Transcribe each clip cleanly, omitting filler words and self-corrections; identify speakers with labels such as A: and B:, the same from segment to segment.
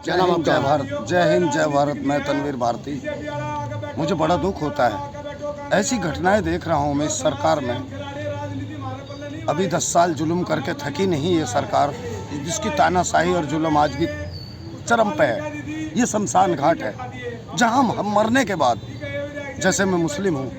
A: क्या नाम आपका?
B: जय भारत, जय हिंद, जय भारत। मैं तनवीर भारती। मुझे बड़ा दुख होता है, ऐसी घटनाएं देख रहा हूँ मैं इस सरकार में। अभी 10 साल जुल्म करके थकी नहीं ये सरकार, जिसकी तानाशाही और जुल्म आज भी चरम पे है। ये शमशान घाट है जहाँ हम मरने के बाद, जैसे मैं मुस्लिम हूँ,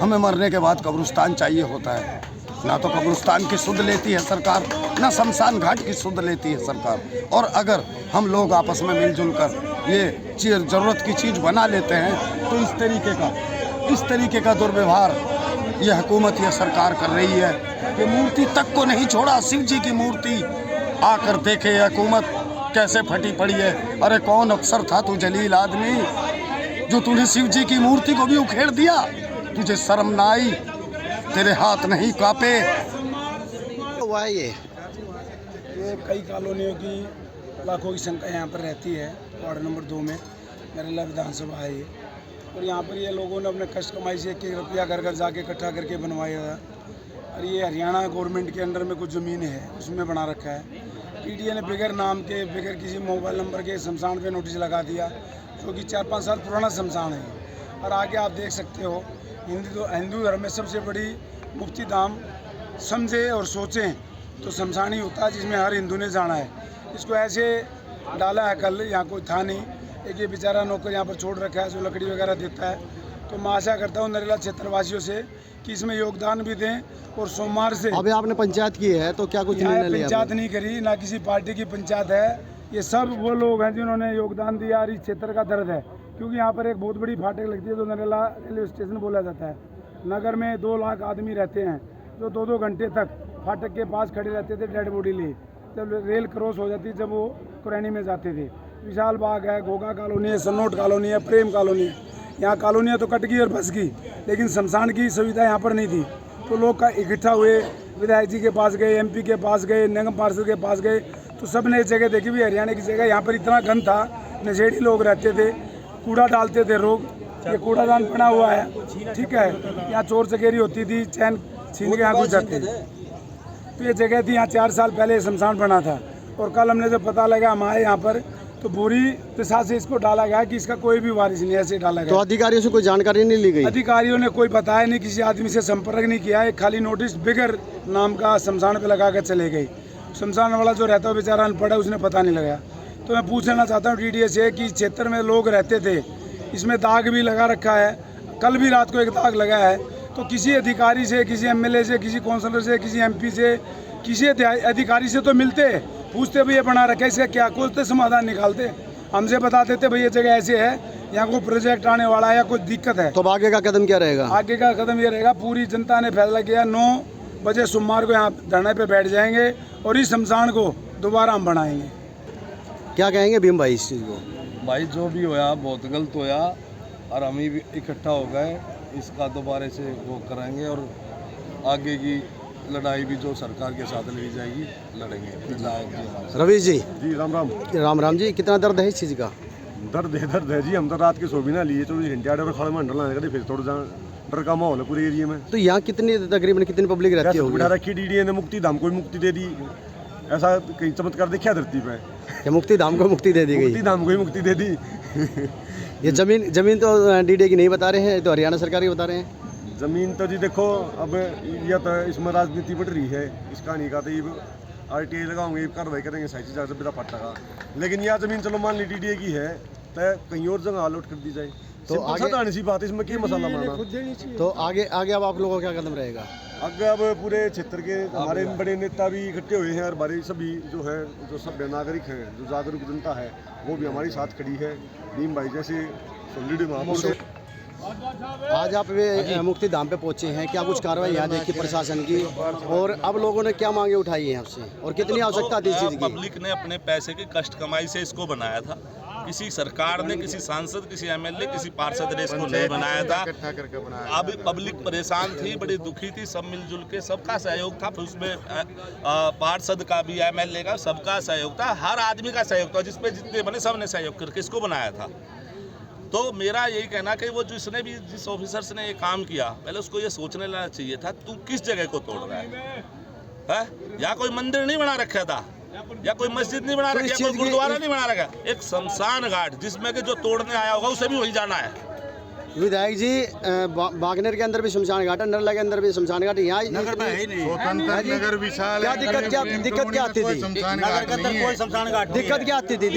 B: हमें मरने के बाद कब्रिस्तान चाहिए होता है। ना तो कब्रिस्तान की सुध लेती है सरकार, ना शमशान घाट की सुध लेती है सरकार। और अगर हम लोग आपस में मिलजुल कर ये ज़रूरत की चीज़ बना लेते हैं तो इस तरीके का दुर्व्यवहार ये हुकूमत, ये सरकार कर रही है कि मूर्ति तक को नहीं छोड़ा। शिव जी की मूर्ति आकर देखे ये हुकूमत कैसे फटी पड़ी है। अरे कौन अफसर था तू जलील आदमी, जो तूने शिव जी की मूर्ति को भी उखेड़ दिया? तुझे शर्म ना आई? तेरे हाथ नहीं कांपे?
A: हुआ है ये
C: कई कॉलोनियों की लाखों की संख्या यहाँ पर रहती है। वार्ड नंबर 2 में नरेला विधानसभा है ये, और यहाँ पर ये लोगों ने अपने कष्ट कमाई से 1-1 रुपया घर घर जाके इकट्ठा करके बनवाया था। और ये हरियाणा गवर्नमेंट के अंडर में कुछ ज़मीन है उसमें बना रखा है। पीडीए ने बगैर नाम के, बगैर किसी मोबाइल नंबर के शमशान पे नोटिस लगा दिया, जो कि 4-5 साल पुराना शमशान है। और आगे आप देख सकते हो, हिंदू धर्म में सबसे बड़ी मुक्ति धाम समझे और सोचें तो शमशान ही होता है, जिसमें हर हिंदू ने जाना है। इसको ऐसे डाला है, कल यहाँ कोई था नहीं, एक ये बेचारा नौकर यहाँ पर छोड़ रखा है जो लकड़ी वगैरह देता है। तो मैं आशा करता हूँ नरेला क्षेत्रवासियों से कि इसमें योगदान भी दें। और सोमवार से
A: अभी आपने पंचायत की है तो क्या कुछ
C: यहाँ
A: निर्णय लिया?
C: पंचायत नहीं करी, ना किसी पार्टी की पंचायत है। ये सब वो लोग हैं जिन्होंने योगदान दिया। और इस क्षेत्र का दर्द है, क्योंकि यहाँ पर एक बहुत बड़ी फाटक लगती है जो नरेला रेलवे स्टेशन बोला जाता है। नगर में 2 लाख आदमी रहते हैं जो 2-2 घंटे तक फाटक के पास खड़े रहते थे डेड बॉडी लिए, जब रेल क्रॉस हो जाती, जब वो कुरैनी में जाते थे। विशाल बाग है, घोगा कॉलोनी है, सन्नोट कॉलोनी है, प्रेम कॉलोनी है। यहाँ कॉलोनियाँ तो कट गई और बस गई, लेकिन शमशान की सुविधा यहाँ पर नहीं थी। तो लोग का इकट्ठा हुए, विधायक जी के पास गए, एमपी के पास गए, निगम पार्षद के पास गए, तो सब ने एक जगह देखी भी हरियाणा की जगह यहाँ पर इतना गंद था, नशेड़ी लोग रहते थे, कूड़ा डालते थे लोग। ये कूड़ादान पड़ा हुआ है, ठीक है। यहाँ चोर चकेरी होती थी, चैन छीन के यहाँ घुस जाते थे। तो ये जगह थी, यहाँ 4 साल पहले शमशान बना था। और कल हमने जब पता लगा हमारे यहाँ पर, तो बुरी दिशा से इसको डाला गया कि इसका कोई भी वारिस नहीं, ऐसे डाला गया।
A: तो अधिकारियों से कोई जानकारी नहीं ली गई?
C: अधिकारियों ने कोई बताया नहीं, किसी आदमी से संपर्क नहीं किया है। खाली नोटिस बिगर नाम का शमशान पे लगा कर चले गई। शमशान वाला जो रहता है बेचारा अनपढ़ है, उसने पता नहीं लगा। तो मैं पूछना चाहता हूँ डीडीए से कि क्षेत्र में लोग रहते थे, इसमें दाग भी लगा रखा है, कल भी रात को एक दाग लगा है। तो किसी अधिकारी से, किसी एमएलए से, किसी काउंसलर से, किसी एमपी से, किसी अधिकारी से तो मिलते, पूछते भाई ये बना रखा है, इसका क्या कुछ समाधान निकालते, हमसे बता देते भाई ये जगह ऐसे है, यहाँ कोई प्रोजेक्ट आने वाला है या कुछ दिक्कत है।
A: तो अब आगे का कदम क्या रहेगा?
C: आगे का कदम ये रहेगा, पूरी जनता ने फैसला किया 9 बजे सोमवार को यहाँ धरने पे बैठ जाएंगे और इस शमशान को दोबारा हम बनाएंगे।
A: क्या कहेंगे भीम भाई इस चीज़ को?
D: भाई जो भी होया बहुत गलत होया, और हम ही भी इकट्ठा हो गए, इसका दोबारा से वो कराएंगे और आगे की लड़ाई भी जो सरकार के साथ ली जाएगी लड़ेंगे।
A: रवि जी
E: जी राम राम।
A: राम राम जी, कितना दर्द है इस चीज़ का?
E: दर्द है जी। हम तो रात के सो भी ना लिए, 24 घंटे आड़े और खड़े में लाने का, फिर थोड़ा डर का माहौल है पूरे एरिया में।
A: तो यहाँ तकरीबन कितनी पब्लिक रहती होगी?
E: बिठा रखी डीडीए ने, मुक्ति धाम को मुक्ति दे दी। ऐसा कहीं चमत्कार देखा धरती पे?
A: क्या मुक्ति धाम को मुक्ति दे दी गई?
E: मुक्ति धाम को ही मुक्ति दे दी।
A: ये जमीन तो डीडीए की नहीं बता रहे हैं, तो हरियाणा सरकार की बता रहे हैं।
E: जमीन तो जी देखो, अब या तो इसमें राजनीति बढ़ रही है, इस कहानी का तो ये RTI लगाओगे, कार्रवाई करेंगे, सही चीज़ बिना पट्टा का। लेकिन यह जमीन चलो मान ली डीडीए की है, तो कहीं और जगह अलॉट कर दी जाए। तो आगे सी बात है, इसमें क्या मसाला मारना।
A: तो आगे अब आप लोगों का क्या कदम रहेगा?
E: आगे अब पूरे क्षेत्र के हमारे बड़े नेता भी इकट्ठे हुए हैं, और हमारे सभी जो है, जो सभ्य नागरिक हैं, जो जागरूक जनता है, वो भी हमारे साथ खड़ी है। भीम भाई जैसे सोलिड महापुरुष।
A: आज आप वे मुक्ति धाम पे पहुंचे हैं, क्या कुछ कार्रवाई यहाँ देखी प्रशासन की, और अब लोगों ने क्या मांगे उठाई हैं आपसे, और कितनी आवश्यकता थी इस चीज़ की?
F: पब्लिक ने अपने पैसे की कष्ट कमाई से इसको बनाया था। किसी सरकार ने, किसी सांसद, किसी एमएलए, किकिसी पार्षद ने इसको नहीं बनाया था। अब पब्लिक परेशान थी, बड़ी दुखी थी, सब मिलजुल के सबका सहयोग था। फिर उसमें पार्षद का भी, एमएलए का, सबका सहयोग था, हर आदमी का सहयोग था, जिसपे जितने बने सब ने सहयोग करके इसको बनाया था। तो मेरा यही कहना कि वो जिसने भी, जिस ऑफिसर्स ने ये काम किया, पहले उसको ये सोचने लेना चाहिए था, तू किस जगह को तोड़ रहा है? या कोई मंदिर नहीं बना रखा था, या कोई मस्जिद नहीं बना रखी, या कोई गुरुद्वारा नहीं बना रखा, एक शमशान घाट जिसमें कि जो तोड़ने आया होगा उसे भी वही जाना है।
A: विधायक जी बागनेर के अंदर भी शमशान घाट है, नरला के अंदर भी शमशान घाट है, यहाँ
G: नगर में है ही नहीं।
H: स्वतंत्र नगर विशाल
A: क्या दिक्कत क्या आती थी?
G: नगर के अंदर कोई शमशान घाट नहीं
A: दिक्कत क्या आती थी?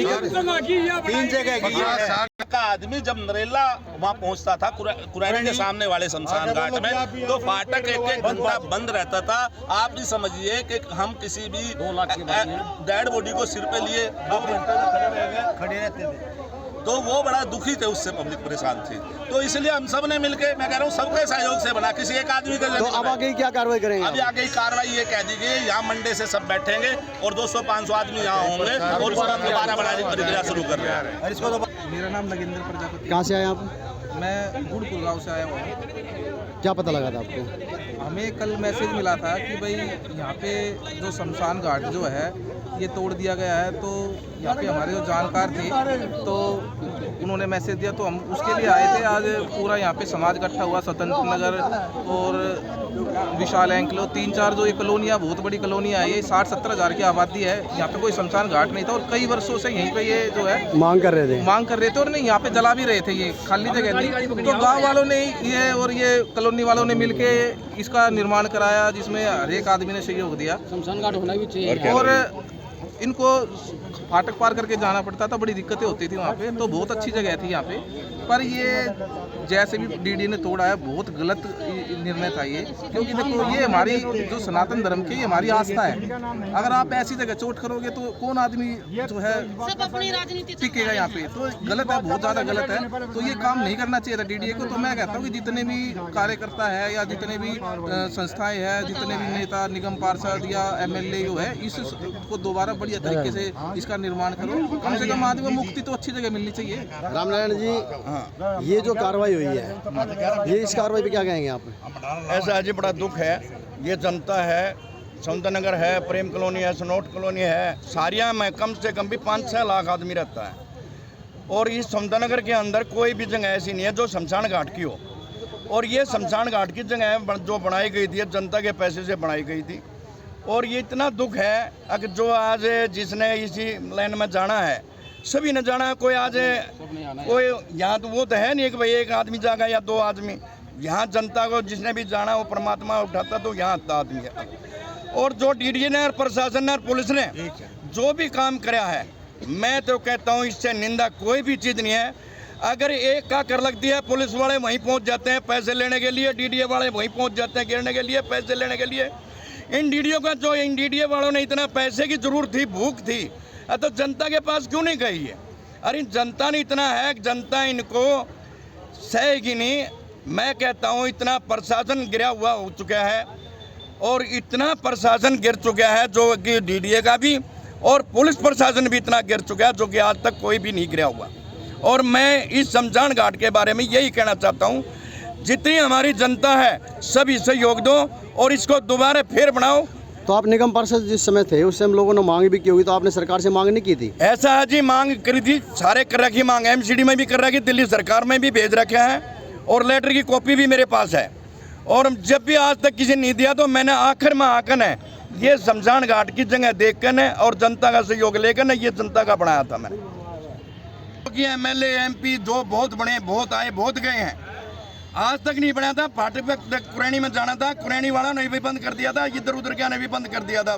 G: तीन जगह की है।
F: का आदमी जब नरेला वहाँ पहुँचता था कुरैनी के सामने वाले शमशान घाट में, तो फाटक एक घंटा बंद रहता था। आप भी समझिए कि हम किसी भी डेड बॉडी को सिर पे लिए 2 घंटे
G: खड़े रहते थे,
F: तो वो बड़ा दुखी थे, उससे पब्लिक परेशान थी। तो इसलिए हम सब ने मिलकर, मैं कह रहा हूँ सबके सहयोग से बना, किसी एक आदमी का।
A: तो अब आगे क्या कार्रवाई करेंगे?
F: अभी आगे कार्रवाई ये कह दी गई, यहाँ मंडे से सब बैठेंगे और 200-500 आदमी यहाँ होंगे और उसका दोबारा बनाने की प्रक्रिया शुरू कर रहे हैं।
I: मेरा नाम नगेंद्र प्रजापति।
A: कहाँ से आए आप?
I: मैं गुड़पुर गाँव से आया हूँ।
A: क्या पता लगा था आपको?
I: हमें कल मैसेज मिला था कि भाई यहाँ पे जो शमशान घाट जो है ये तोड़ दिया गया है, तो यहाँ पे हमारे जो जानकार थे तो उन्होंने मैसेज दिया, तो हम उसके लिए आए थे। आज पूरा यहाँ पे समाज इकट्ठा हुआ, स्वतंत्र नगर और विशाल एंकलो 3-4 जो ये कॉलोनियाँ, बहुत बड़ी कॉलोनियाँ है, ये 60-70 हज़ार की आबादी है। यहाँ पे कोई शमशान घाट नहीं था और कई वर्षों से यहीं पे ये जो है
A: मांग कर रहे थे
I: और नहीं यहाँ पे जला भी रहे थे, ये खाली जगह थी। तो गाँव वालों ने ये और ये कॉलोनी वालों ने मिलके इसका निर्माण कराया, जिसमें हर एक आदमी ने सहयोग दिया।
A: शमशान घाट होना भी चाहिए
I: और इनको फाटक पार करके जाना पड़ता था, बड़ी दिक्कतें होती थी वहाँ पे। तो बहुत अच्छी जगह थी यहाँ पे, पर ये जैसे भी डीडी ने तोड़ा है, बहुत गलत निर्णय था ये। क्योंकि देखो ये हमारी जो सनातन धर्म की हमारी आस्था है, अगर आप ऐसी जगह चोट करोगे तो कौन आदमी जो है टिकेगा यहाँ पे? तो गलत है, बहुत ज़्यादा गलत है। तो ये काम नहीं करना चाहिए था डीडीए को। तो मैं कहता हूँ कि जितने भी कार्यकर्ता है या जितने भी संस्थाएं हैं, जितने भी नेता, निगम पार्षद या MLA जो है, इसको दोबारा बढ़िया तरीके से इसका निर्माण करो। कम से कम आदमी को मुक्ति तो अच्छी जगह मिलनी चाहिए।
A: रामनारायण जी, ये जो कार्रवाई हुई है, ये इस कार्रवाई पे क्या कहेंगे आप?
B: ऐसा है जी, बड़ा दुख है। ये जनता है, समुद्र नगर है, प्रेम कॉलोनी है, सनोट कॉलोनी है, सारिया में कम से कम भी 5-6 लाख आदमी रहता है। और इस समुद्र नगर के अंदर कोई भी जगह ऐसी नहीं है जो शमशान घाट की हो। और ये शमशान घाट की जगह जो बनाई गई थी, जनता के पैसे से बनाई गई थी। और ये इतना दुख है कि जो आज जिसने इसी लाइन में जाना है, सभी ने जाना है। कोई आज कोई यहाँ तो वो तो है नहीं कि भाई एक आदमी जाएगा या 2 आदमी। यहाँ जनता को जिसने भी जाना वो परमात्मा उठाता, तो यहाँ आता आदमी है। और जो डीडीए ने और प्रशासन ने और पुलिस ने जो भी काम कराया है, मैं तो कहता हूँ इससे निंदा कोई भी चीज़ नहीं है। अगर एक का कर लगती है, पुलिस वाले वहीं पहुँच जाते हैं पैसे लेने के लिए, डीडीए वाले वहीं पहुँच जाते हैं गिरने के लिए, पैसे लेने के लिए। इन डीडीए वालों ने इतना पैसे की जरूरत थी, भूख थी, तो जनता के पास क्यों नहीं गई है? अरे जनता ने इतना है कि जनता इनको सहेगी नहीं। मैं कहता हूँ इतना प्रशासन गिरा हुआ हो चुका है, और इतना प्रशासन गिर चुका है जो कि डीडीए का भी और पुलिस प्रशासन भी इतना गिर चुका है जो कि आज तक कोई भी नहीं गिरा हुआ। और मैं इस शमशान घाट के बारे में यही कहना चाहता हूँ, जितनी हमारी जनता है सभी सहयोग दो और इसको दोबारा फिर बनाओ।
A: तो आप निगम पार्षद जिस समय थे उस समय लोगों ने मांग भी की होगी, तो आपने सरकार से मांग नहीं की थी?
B: ऐसा है जी, मांग करी थी, सारे कर रखी मांग, MCD में भी कर रखी, दिल्ली सरकार में भी भेज रखे हैं और लेटर की कॉपी भी मेरे पास है। और जब भी आज तक किसी नहीं दिया, तो मैंने आखिर में आकर है ये शमशान घाट की जगह देख कर है और जनता का सहयोग लेकर न ये जनता का बनाया था मैंने। क्योंकि MLA MP जो बहुत बड़े, बहुत आए, बहुत गए हैं, आज तक नहीं बनाया था। फाटक पे कुरैनी में जाना था, कुरैनी वाला ने भी बंद कर दिया था, इधर उधर क्या ने भी बंद कर दिया था।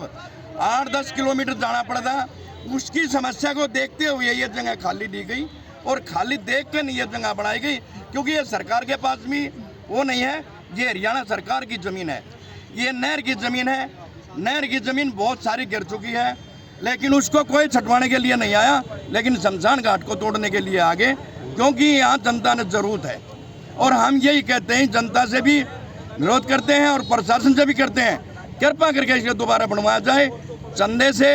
B: 8-10 किलोमीटर जाना पड़ा था। उसकी समस्या को देखते हुए ये जगह खाली दी गई और खाली देख कर ये जगह बनाई गई, क्योंकि ये सरकार के पास भी वो नहीं है, ये हरियाणा सरकार की ज़मीन है, ये नहर की ज़मीन है। नहर की ज़मीन बहुत सारी गिर चुकी है, लेकिन उसको कोई छटवाने के लिए नहीं आया, लेकिन शमशान घाट को तोड़ने के लिए आगे, क्योंकि यहाँ जनता ने ज़रूरत है। और हम यही कहते हैं, जनता से भी विरोध करते हैं और प्रशासन से भी करते हैं, कृपा करके इसे दोबारा बनवाया जाए। चंदे से,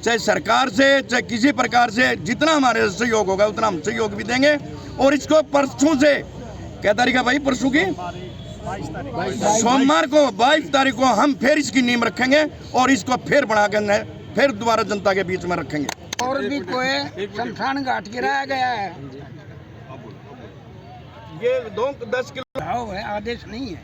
B: चाहे सरकार से, चाहे किसी प्रकार से, जितना हमारे सहयोग होगा उतना हम सहयोग भी देंगे। और इसको परसों से, क्या तारीख है भाई, परसों की सोमवार को 22 तारीख को हम फिर इसकी नींव रखेंगे और इसको फिर बनाकर फिर दोबारा जनता के बीच में रखेंगे।
J: और भी कोई शमशान घाट गिराया गया है,
B: ये 10 किलो
J: है, आदेश नहीं है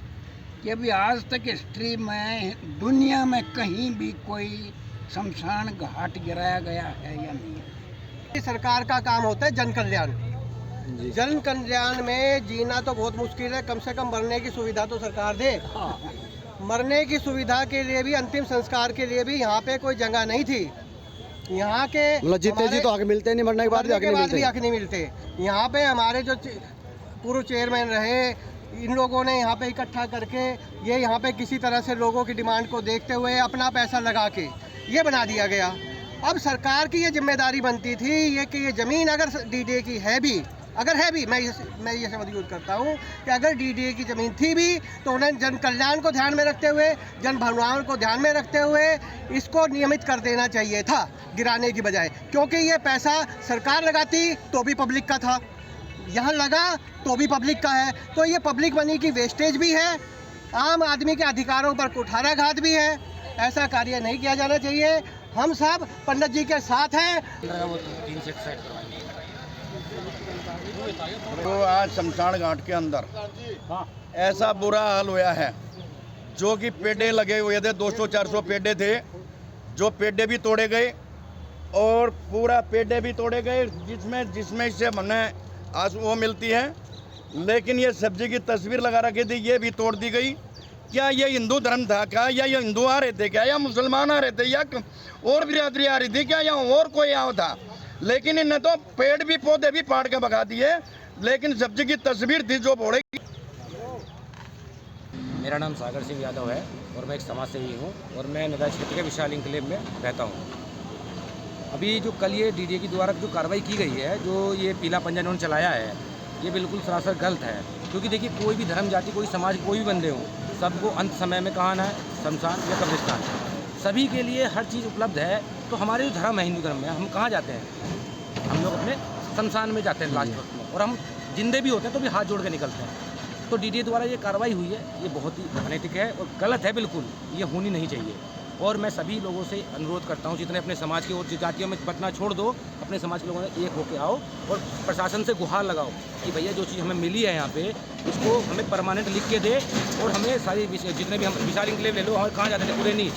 J: कि अभी आज तक हिस्ट्री में दुनिया में कहीं भी कोई शमशान घाट गिराया गया है या नहीं है।
H: सरकार का काम होता है जन कल्याण। जन कल्याण में जीना तो बहुत मुश्किल है, कम से कम मरने की सुविधा तो सरकार दे। मरने की सुविधा के लिए भी, अंतिम संस्कार के लिए भी यहाँ पे कोई जगह नहीं थी। यहाँ के
A: मतलब जीते जी तो हक मिलते नहीं, मरने के बाद भी
H: हक नहीं मिलते। यहाँ पे हमारे जो पूर्व चेयरमैन रहे, इन लोगों ने यहाँ पे इकट्ठा करके ये यहाँ पे किसी तरह से लोगों की डिमांड को देखते हुए अपना पैसा लगा के ये बना दिया गया। अब सरकार की ये जिम्मेदारी बनती थी ये कि ये ज़मीन अगर डीडीए की है भी, अगर है भी, मैं ये शब्द यूज करता हूँ कि अगर डीडीए की ज़मीन थी भी तो उन्हें जन कल्याण को ध्यान में रखते हुए, जन भावनाओं को ध्यान में रखते हुए इसको नियमित कर देना चाहिए था गिराने की बजाय। क्योंकि ये पैसा सरकार लगाती तो भी पब्लिक का था, यहाँ लगा तो भी पब्लिक का है, तो ये पब्लिक मनी की वेस्टेज भी है, आम आदमी के अधिकारों पर कुठाराघात भी है। ऐसा कार्य नहीं किया जाना चाहिए। हम सब पंडित जी के साथ हैं।
K: तो आज शमशान घाट के अंदर ऐसा बुरा हाल हुआ है, जो कि पेड़े लगे हुए थे, 200-400 पेड़े थे, जो पेड़े भी तोड़े गए और पूरा पेड़े भी तोड़े गए, जिसमें इससे हमें आज वो मिलती है। लेकिन ये सब्जी की तस्वीर लगा रखी थी, ये भी तोड़ दी गई। क्या ये हिंदू धर्म था क्या, या ये हिंदू आ रहे थे क्या, या मुसलमान आ रहे थे, या और बिरादरी आ रही थी क्या, या और कोई यहाँ था? लेकिन इन्हें तो पेड़ भी पौधे भी पाड़ के भगा दिए, लेकिन सब्जी की तस्वीर थी जो फोड़ेगी।
L: मेरा नाम सागर सिंह यादव है और मैं एक समाज सेवी हूँ और मैं नगर क्षेत्र के विशाल इंक्लेव में रहता हूँ। अभी जो कल ये डीडीए की द्वारा जो कार्रवाई की गई है, जो ये पीला पंजा इन्होंने चलाया है, ये बिल्कुल सरासर गलत है। क्योंकि देखिए, कोई भी धर्म, जाति, कोई समाज, कोई भी बंदे हों, सबको अंत समय में कहाँ आना है, शमशान या कब्रिस्तान। सभी के लिए हर चीज़ उपलब्ध है। तो हमारे जो धर्म है, हिंदू धर्म में, हम कहाँ जाते हैं? हम लोग अपने शमशान में जाते हैं लास्ट वक्त में, और हम जिंदे भी होते हैं तो भी हाथ जोड़ के निकलते हैं। तो डीडीए द्वारा ये कार्रवाई हुई है, ये बहुत ही अनैतिक है और गलत है, बिल्कुल ये होनी नहीं चाहिए। और मैं सभी लोगों से अनुरोध करता हूँ, जितने अपने समाज के और जातियों में बटना छोड़ दो, अपने समाज के लोगों ने एक होकर आओ और प्रशासन से गुहार लगाओ कि भैया जो चीज़ हमें मिली है यहाँ पे, उसको हमें परमानेंट लिख के दे। और हमें सारी जितने भी, हम विशाल इंक्लेव ले लो, हमें कहाँ जाते थे, पुरानी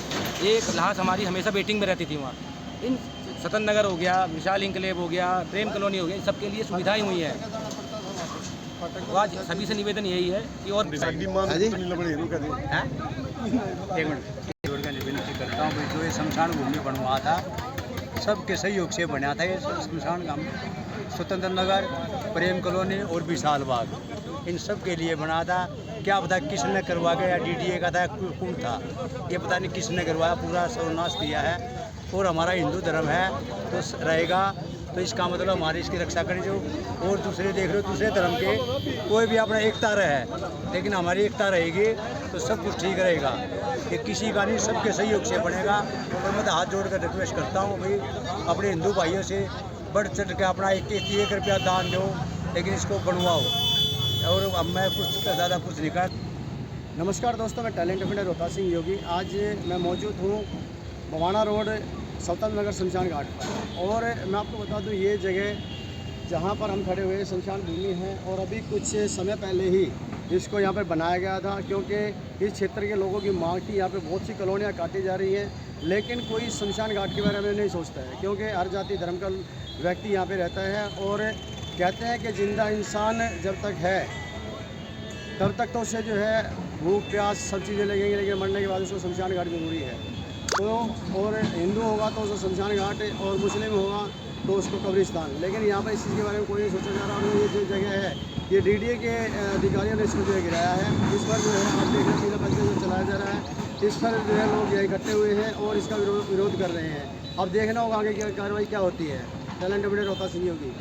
L: एक लाश हमारी हमेशा वेटिंग में रहती थी वहाँ। इन सतन नगर हो गया, विशाल इंक्लेव हो गया, प्रेम कॉलोनी हो गया, सबके लिए सुविधाएँ हुई हैं। तो आज सभी से निवेदन यही है कि और
G: विनती करता हूँ कि जो ये शमशान भूमि बनवा था, सबके सहयोग से बना था ये शमशान घाट। स्वतंत्र नगर, प्रेम कॉलोनी और विशाल बाग, इन सब के लिए बना था। क्या पता किसने करवा गया, डीडीए का था, कौन था, ये पता नहीं किसने करवाया, पूरा सर्वनाश किया है। और हमारा हिंदू धर्म है तो रहेगा, तो इसका मतलब हमारी इसकी रक्षा करें। जो और दूसरे देख रहे हो, दूसरे धर्म के कोई भी अपना एकता रहे, लेकिन हमारी एकता रहेगी तो सब कुछ ठीक रहेगा। ये किसी का नहीं, सबके सहयोग से बनेगा। और मैं तो हाथ जोड़ कर रिक्वेस्ट करता हूँ भाई, अपने हिंदू भाइयों से बढ़ चढ़ के अपना 1 रुपया दान दो, लेकिन इसको बनवाओ। और अब मैं कुछ ज़्यादा कुछ नहीं कर।
A: नमस्कार दोस्तों, मैं टैलेंट फिल्डर रोहता सिंह योगी। आज मैं मौजूद हूँ बवाना रोड, स्वतंत्र नगर शमशान घाट पर। और मैं आपको बता दूँ, ये जगह जहाँ पर हम खड़े हुए शमशान भूमि है, और अभी कुछ समय पहले ही इसको यहाँ पर बनाया गया था, क्योंकि इस क्षेत्र के लोगों की मांग थी। यहाँ पे बहुत सी कॉलोनियाँ काटी जा रही हैं, लेकिन कोई शमशान घाट के बारे में नहीं सोचता है, क्योंकि हर जाति धर्म का व्यक्ति यहाँ पे रहता है। और कहते हैं कि जिंदा इंसान जब तक है तब तक तो उसे जो है भूख प्यास सब चीज़ें लगेंगी, लेकिन मरने के बाद उसको शमशान घाट जरूरी है। तो और हिंदू होगा तो उसको शमशान घाट, और मुस्लिम होगा तो उसको कब्रिस्तान। लेकिन यहाँ पर इस चीज़ के बारे में कोई नहीं सोचा जा रहा। और ये जो जगह है, ये डीडीए के अधिकारियों ने इसको जो है गिराया है। इस पर जो है आप देख रहे हैं, पीला जो चलाया जा रहा है, इस पर जो है लोग इकट्ठे हुए हैं और इसका विरोध कर रहे हैं। अब देखना होगा आगे क्या कार्रवाई क्या होती है। टैलेंट फिल्डर रोहता सिंह योगी।